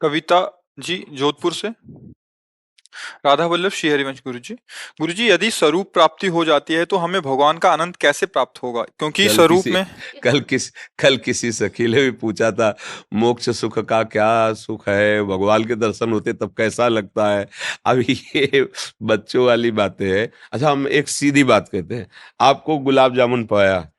कविता जी जोधपुर से। राधा वल्लभ श्री हरिवंश गुरुजी। गुरुजी, यदि स्वरूप प्राप्ति हो जाती है तो हमें भगवान का आनंद कैसे प्राप्त होगा? क्योंकि कल स्वरूप किसी में कल किस कल किसी सखी ने भी पूछा था, मोक्ष सुख का क्या सुख है, भगवान के दर्शन होते तब कैसा लगता है। अब ये बच्चों वाली बातें हैं। अच्छा, हम एक सीधी बात कहते हैं। आपको गुलाब जामुन पाया,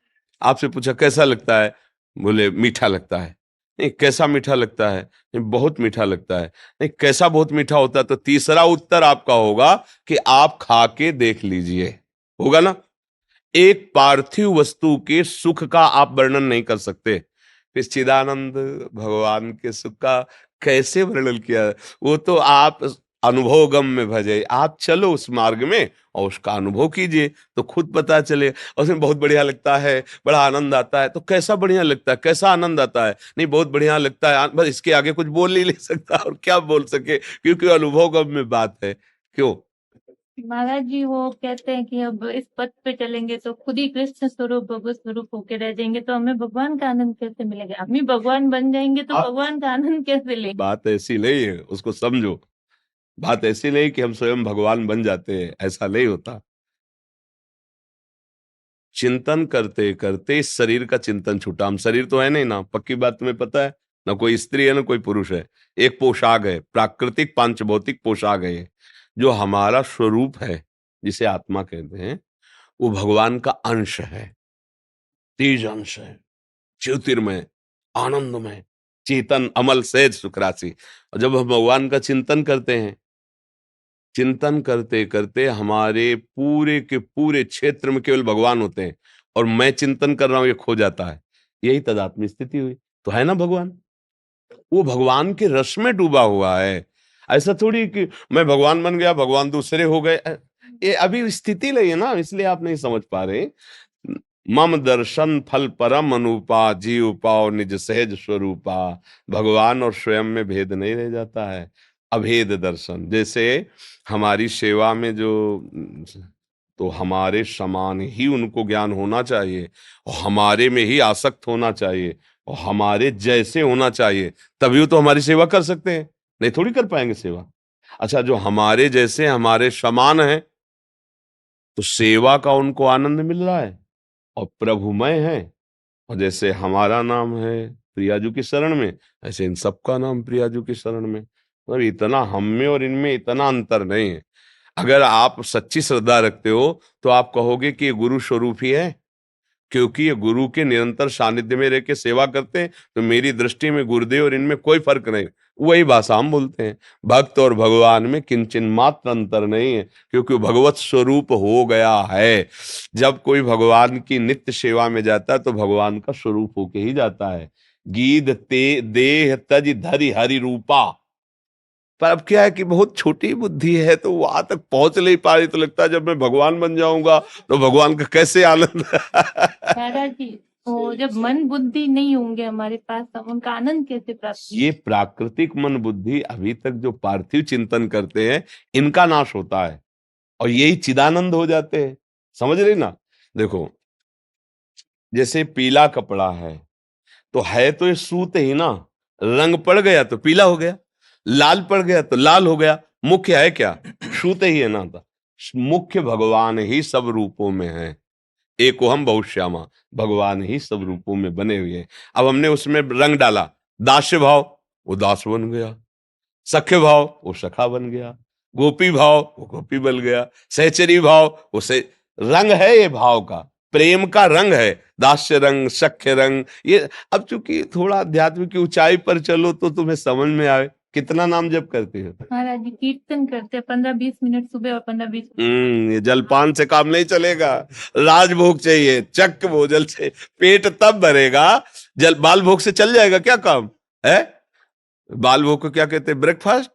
आपसे पूछा कैसा लगता है, बोले मीठा लगता है। नहीं, कैसा मीठा लगता है? नहीं, बहुत मीठा लगता है। नहीं, कैसा बहुत मीठा होता है? तो तीसरा उत्तर आपका होगा कि आप खा के देख लीजिए। होगा ना? एक पार्थिव वस्तु के सुख का आप वर्णन नहीं कर सकते, फिर चिदानंद भगवान के सुख का कैसे वर्णन किया? वो तो आप अनुभव गम में भजे, आप चलो उस मार्ग में और उसका अनुभव कीजिए तो खुद पता चले। और उसमें बहुत बढ़िया लगता है, बड़ा आनंद आता है। तो कैसा बढ़िया लगता है, कैसा आनंद आता है? नहीं, बहुत बढ़िया लगता है, बस इसके आगे कुछ बोल ही नहीं सकता और क्या बोल सके, क्योंकि अनुभव गम में बात है। क्यों? महाराज जी वो कहते हैं कि अब इस पथ पे चलेंगे तो खुद ही कृष्ण स्वरूप भगवत स्वरूप होके रह जाएंगे, तो हमें भगवान का आनंद कैसे मिलेगा? हम ही भगवान बन जाएंगे तो भगवान का आनंद कैसे लेंगे? बात ऐसी नहीं है, उसको समझो। बात ऐसी नहीं कि हम स्वयं भगवान बन जाते हैं, ऐसा नहीं होता। चिंतन करते करते इस शरीर का चिंतन छूटा। हम शरीर तो है नहीं ना, पक्की बात तुम्हें पता है ना। कोई स्त्री है ना कोई पुरुष है। एक पोशाक है, प्राकृतिक पांचभौतिक पोशाक है ये। जो हमारा स्वरूप है, जिसे आत्मा कहते हैं, वो भगवान का अंश है, तेज अंश है, ज्योतिर्मय, आनंदमय, चेतन, अमल, सहज, सुख राशि। और जब हम भगवान का चिंतन करते हैं, चिंतन करते करते हमारे पूरे के पूरे क्षेत्र में केवल भगवान होते हैं और मैं चिंतन कर रहा हूं, ये खो जाता है। यही तदात्म स्थिति हुई। तो है ना भगवान, वो भगवान के रस में डूबा हुआ है। ऐसा थोड़ी कि मैं भगवान बन गया, भगवान दूसरे हो गए। ये अभी स्थिति नहीं है ना, इसलिए आप नहीं समझ पा रहे। मम दर्शन फल परम अनुपा, जीव पाओ निज सहज स्वरूपा। भगवान और स्वयं में भेद नहीं रह जाता है, अभेद दर्शन। जैसे हमारी सेवा में जो, तो हमारे समान ही उनको ज्ञान होना चाहिए और हमारे में ही आसक्त होना चाहिए और हमारे जैसे होना चाहिए, तभी तो हमारी सेवा कर सकते हैं, नहीं थोड़ी कर पाएंगे सेवा। अच्छा, जो हमारे जैसे हमारे समान है तो सेवा का उनको आनंद मिल रहा है और प्रभुमय है। और जैसे हमारा नाम है प्रियाजू की शरण में, ऐसे इन सबका नाम प्रियाजू की शरण में। मतलब इतना हम में और इनमें इतना अंतर नहीं है। अगर आप सच्ची श्रद्धा रखते हो तो आप कहोगे कि ये गुरु स्वरूप ही है, क्योंकि ये गुरु के निरंतर सानिध्य में रह के सेवा करते हैं। तो मेरी दृष्टि में गुरुदेव और इनमें कोई फर्क नहीं। वही भाषा हम बोलते हैं, भक्त और भगवान में किंचन मात्र अंतर नहीं है, क्योंकि वो भगवत स्वरूप हो गया है। जब कोई भगवान की नित्य सेवा में जाता है तो भगवान का स्वरूप होके ही जाता है। गीध ते देह तज धरि हरि रूपा। पर अब क्या है कि बहुत छोटी बुद्धि है तो वहां तक पहुंच नहीं पा रही। तो लगता है जब मैं भगवान बन जाऊंगा तो भगवान का कैसे आनंद। दादाजी जी, तो जब मन बुद्धि नहीं होंगे हमारे पास, तो उनका आनंद कैसे प्राप्त? ये प्राकृतिक मन बुद्धि अभी तक जो पार्थिव चिंतन करते हैं, इनका नाश होता है और यही चिदानंद हो जाते हैं। समझ रही ना? देखो, जैसे पीला कपड़ा है तो ये सूत ही ना। रंग पड़ गया तो पीला हो गया, लाल पड़ गया तो लाल हो गया। मुख्य है क्या? सूत ही है ना। था मुख्य भगवान ही सब रूपों में है। एको हम बहुत श्यामा, भगवान ही सब रूपों में बने हुए हैं। अब हमने उसमें रंग डाला, दास्य भाव, वो दास बन गया। सख्य भाव, वो सखा बन गया। गोपी भाव, वो गोपी बन गया। सहचरी भाव, वो से रंग है, ये भाव का, प्रेम का रंग है। दास्य रंग, सख्य रंग, ये। अब चूंकि थोड़ा अध्यात्म की ऊंचाई पर चलो तो तुम्हें समझ में आए। कितना नाम जप करते हो? महाराज जी कीर्तन करते 15-20 मिनट सुबह और 15-20 ये जलपान से काम नहीं चलेगा। राजभोग चाहिए, चक्क भोजन चाहिए, पेट तब भरेगा। जल बाल भोग से चल जाएगा क्या काम है? बाल भोग को क्या कहते हैं? ब्रेकफास्ट।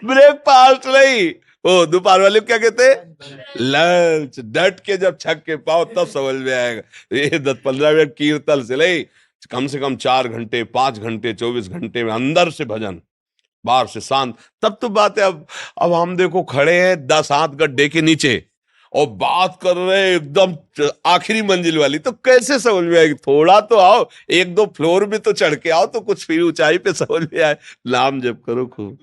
ब्रेकफास्ट नहीं, वो दोपहर वाले को क्या कहते हैं? लंच। डट के जब छक के पाओ तब समझ में आएगा। ये 10-15 मिनट कीर्तन से नहीं, कम से कम 4 घंटे 5 घंटे 24 घंटे में अंदर से भजन, बाहर से शांत, तब तो बात है। अब हम देखो खड़े हैं 10 हाथ गड्ढे के नीचे और बात कर रहे हैं एकदम आखिरी मंजिल वाली, तो कैसे समझ में आएगी? थोड़ा तो आओ, 1-2 फ्लोर भी तो चढ़ के आओ, तो कुछ फिर ऊंचाई पे समझ में आए। नाम जप करो खूब।